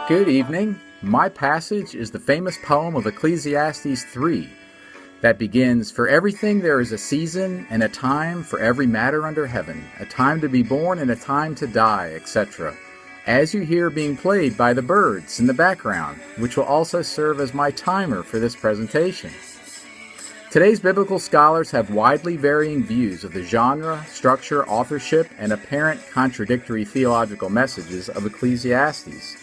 Good evening. My passage is the famous poem of Ecclesiastes 3 that begins, "For everything there is a season and a time for every matter under heaven, a time to be born and a time to die, etc." As you hear being played by the birds in the background, which will also serve as my timer for this presentation. Today's biblical scholars have widely varying views of the genre, structure, authorship, and apparent contradictory theological messages of Ecclesiastes.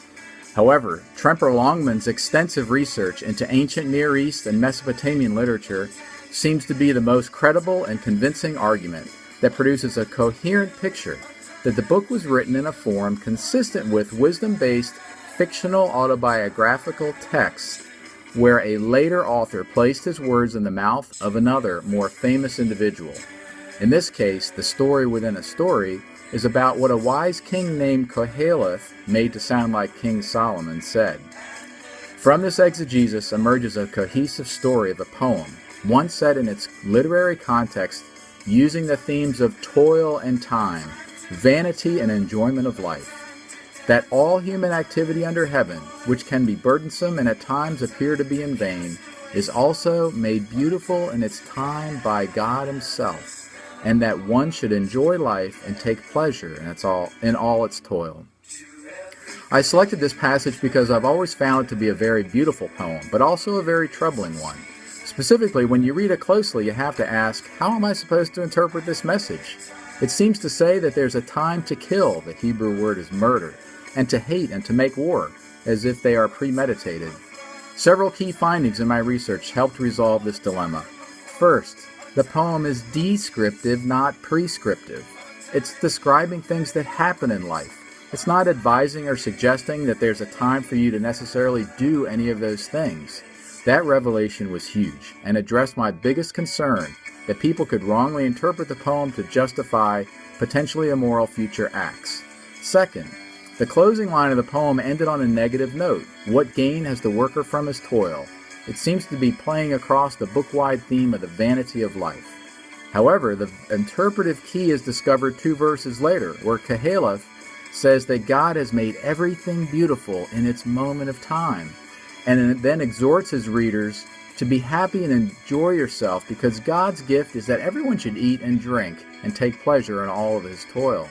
However, Tremper Longman's extensive research into ancient Near East and Mesopotamian literature seems to be the most credible and convincing argument that produces a coherent picture that the book was written in a form consistent with wisdom-based fictional autobiographical texts where a later author placed his words in the mouth of another, more famous individual. In this case, the story within a story is about what a wise king named Koheleth, made to sound like King Solomon, said. From this exegesis emerges a cohesive story of a poem, one set in its literary context using the themes of toil and time, vanity and enjoyment of life. That all human activity under heaven, which can be burdensome and at times appear to be in vain, is also made beautiful in its time by God Himself, and that one should enjoy life and take pleasure in all its toil. I selected this passage because I've always found it to be a very beautiful poem, but also a very troubling one. Specifically, when you read it closely, you have to ask, how am I supposed to interpret this message? It seems to say that there's a time to kill, the Hebrew word is murder, and to hate and to make war, as if they are premeditated. Several key findings in my research helped resolve this dilemma. First, the poem is descriptive, not prescriptive. It's describing things that happen in life. It's not advising or suggesting that there's a time for you to necessarily do any of those things. That revelation was huge and addressed my biggest concern, that people could wrongly interpret the poem to justify potentially immoral future acts. Second, the closing line of the poem ended on a negative note. What gain has the worker from his toil? It seems to be playing across the book-wide theme of the vanity of life. However, the interpretive key is discovered 2 verses later, where Koheleth says that God has made everything beautiful in its moment of time, and then exhorts his readers to be happy and enjoy yourself, because God's gift is that everyone should eat and drink and take pleasure in all of his toil.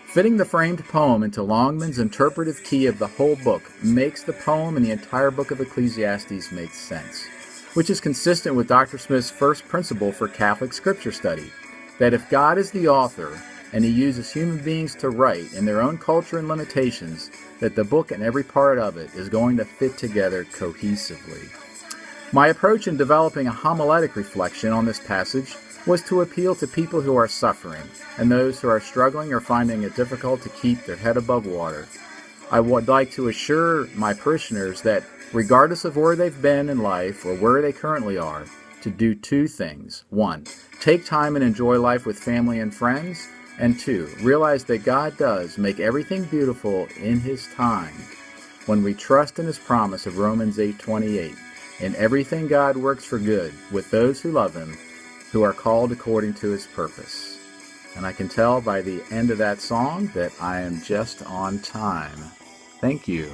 Fitting the framed poem into Longman's interpretive key of the whole book makes the poem and the entire book of Ecclesiastes make sense, which is consistent with Dr. Smith's first principle for Catholic scripture study, that if God is the author and he uses human beings to write in their own culture and limitations, that the book and every part of it is going to fit together cohesively. My approach in developing a homiletic reflection on this passage was to appeal to people who are suffering and those who are struggling or finding it difficult to keep their head above water. I would like to assure my parishioners that regardless of where they've been in life or where they currently are, to do 2 things. 1, take time and enjoy life with family and friends. And 2, realize that God does make everything beautiful in His time when we trust in His promise of Romans 8:28. In everything God works for good with those who love Him, who are called according to His purpose. And I can tell by the end of that song that I am just on time. Thank you.